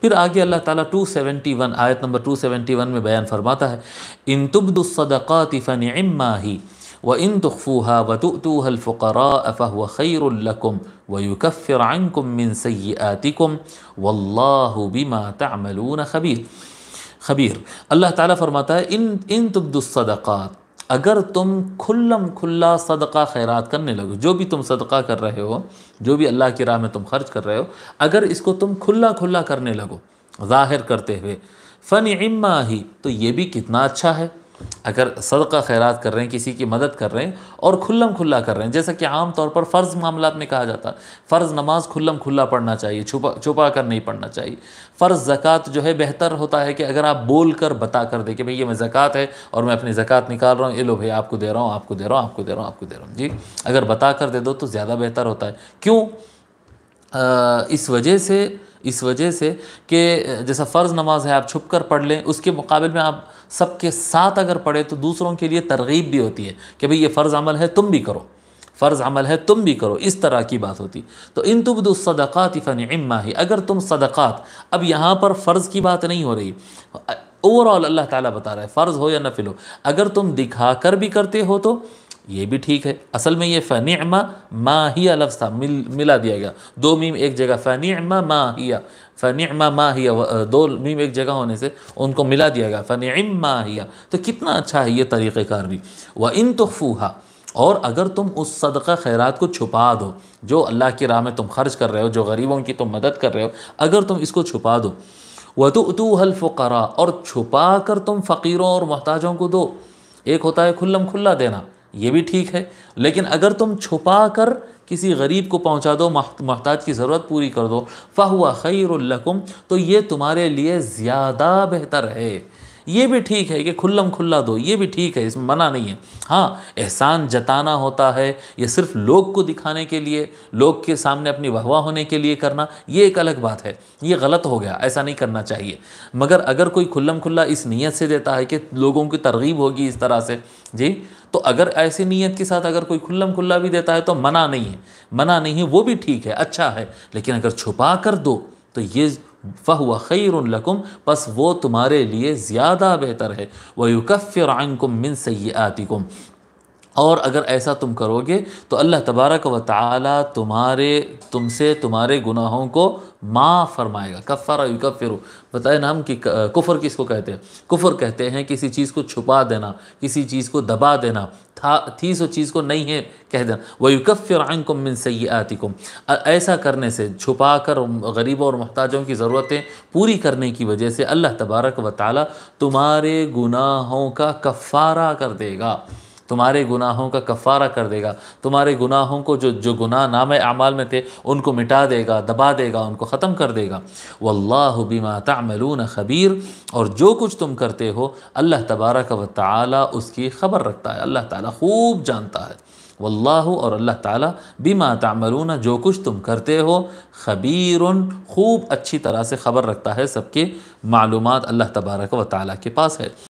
پھر آگے اللہ تعالیٰ 271 آیت نمبر 271 میں بیان فرماتا ہے، ان تبدوا الصدقات فنعما ہی وَإِن تُخْفُوهَا وَتُؤْتُوهَا الْفُقَرَاءَ فَهُوَ خَيْرٌ لَكُمْ وَيُكَفِّرْ عَنْكُمْ مِنْ سَيِّئَاتِكُمْ وَاللَّهُ بِمَا تَعْمَلُونَ خبیر۔ اللہ تعالیٰ فرماتا ہے ان تبدوا الصدقات، اگر تم کھلم کھلا صدقہ خیرات کرنے لگو، جو بھی تم صدقہ کر رہے ہو، جو بھی اللہ کی راہ میں تم خرچ کر رہے ہو، اگر اس کو تم کھلا کھلا کرنے لگو، ظاہر کرتے ہوئے، فنعما ہی، تو یہ بھی کتنا اچھا ہے۔ اگر صدقہ خیرات کر رہے ہیں، کسی کی مدد کر رہے ہیں اور کھلم کھلا کر رہے ہیں، جیسا کہ عام طور پر فرض معاملات میں کہا جاتا ہے، فرض نماز کھلم کھلا پڑھنا چاہیے، چھپا کر نہیں پڑھنا چاہیے۔ فرض زکوٰۃ جو ہے بہتر ہوتا ہے کہ اگر آپ بول کر بتا کر دیں کہ بھئی یہ میں زکوٰۃ ہے اور میں اپنی زکوٰۃ نکال رہا ہوں، یہ لو بھئی آپ کو دے رہا ہوں، آپ کو دے رہا ہوں، آپ کو دے رہا ہوں، آپ کو دے رہا ہوں، جی اگر بتا کر دے دو تو زیادہ بہتر ہوتا ہے۔ کیوں؟ اس وجہ سے کہ جیسا فرض نماز ہے آپ چھپ کر پڑھ لیں، اس کے مقابل میں آپ سب کے ساتھ اگر پڑھے تو دوسروں کے لیے ترغیب بھی ہوتی ہے کہ بھئی یہ فرض عمل ہے، تم بھی کرو، فرض عمل ہے تم بھی کرو، اس طرح کی بات ہوتی۔ تو ان تبدوا الصدقات فنعما ہی، اگر تم صدقات، اب یہاں پر فرض کی بات نہیں ہو رہی، اوورآل اللہ تعالیٰ بتا رہا ہے فرض ہو یا نفل ہو، اگر تم دکھا کر بھی کرتے ہو تو یہ بھی ٹھیک ہے۔ اصل میں یہ فنعما ما ہی لفظ تھا، ملا دیا گیا، دو میم ایک جگہ، فنعما ما ہی، فنعما ما ہی، دو میم ایک جگہ ہونے سے ان کو ملا دیا گیا، فنعما ہی، تو کتنا اچھا ہے یہ طریقہ کار بھی۔ وَإِن تُخْفُوهَا، اور اگر تم اس صدقہ خیرات کو چھپا دو، جو اللہ کی راہ میں تم خرچ کر رہے ہو، جو غریبوں کی تم مدد کر رہے ہو، اگر تم اس کو چھپا دو، وَتُؤْتُوهَا الْفُقَرَاءَ، اور چھپا کر تم فقیروں اور محتاجوں کو دو، ایک ہوتا ہے کھلم کھلا دینا، یہ بھی ٹھیک ہے، لیکن اگر تم چھپا کر کسی غریب کو پہنچا دو، محتاج کی ضرورت پوری کر دو، فَهُوَ خَيْرٌ لَكُمْ، تو یہ تمہارے لیے زیادہ بہتر ہے۔ یہ بھی ٹھیک ہے کہ کھلم کھلا دو، یہ بھی ٹھیک ہے، اس میں منع نہیں ہے۔ ہاں، احسان جتانا ہوتا ہے، یہ صرف لوگ کو دکھانے کے لیے، لوگ کے سامنے اپنی واہ ہونے کے لیے کرنا، یہ ایک الگ بات ہے، یہ غلط ہو گیا، ایسا نہیں کرنا چاہیے۔ مگر اگر کوئی کھلم کھلا اس نیت سے دیتا ہے کہ لوگوں کی ترغیب ہوگی اس طرح سے، جی، تو اگر ایسی نیت کے ساتھ اگر کوئی کھلم کھلا بھی دیتا ہے تو منع نہیں ہے، منع نہیں ہے، وہ بھی ٹھیک ہے، اچھا ہے، لیکن اگر چھپا کر دو تو یہ فَهُوَ خَيْرٌ لَكُمْ، پس وہ تمہارے لیے زیادہ بہتر ہے، وَيُكَفِّرْ عَنْكُمْ مِنْ سَيِّئَاتِكُمْ، اور اگر ایسا تم کرو گے تو اللہ تبارک و تعالی تم سے تمہارے گناہوں کو معاف فرمائے گا۔ کفر یکفر، بتائیں نا ہم کہ کفر کس کو کہتے ہیں؟ کفر کہتے ہیں کسی چیز کو چھپا دینا، کسی چیز کو دبا دینا، تھی سو چیز کو نہیں ہے کہہ دینا۔ وَيُكَفِّرْ عَنْكُمْ مِنْ سَيِّئَاتِكُمْ، ایسا کرنے سے، چھپا کر غریبوں اور محتاجوں کی ضرورتیں پوری کرنے کی وجہ سے اللہ تبارک و تعالی تمہارے گناہوں کا کفارہ کر دے گا، تمہارے گناہوں کا کفارہ کر دے گا، تمہارے گناہوں کو جو گناہ نام اعمال میں تھے ان کو مٹا دے گا، دبا دے گا، ان کو ختم کر دے گا۔ واللہ بما تعملون خبیر، اور جو کچھ تم کرتے ہو اللہ تبارک و تعالی اس کی خبر رکھتا ہے، اللہ تعالی خوب جانتا ہے۔ واللہ، اور اللہ تعالی، بما تعملون، جو کچھ تم کرتے ہو، خبیر، خوب اچھی طرح سے خبر رکھتا ہے، سب کے معلومات اللہ تبارک و تعالی کے پاس ہے۔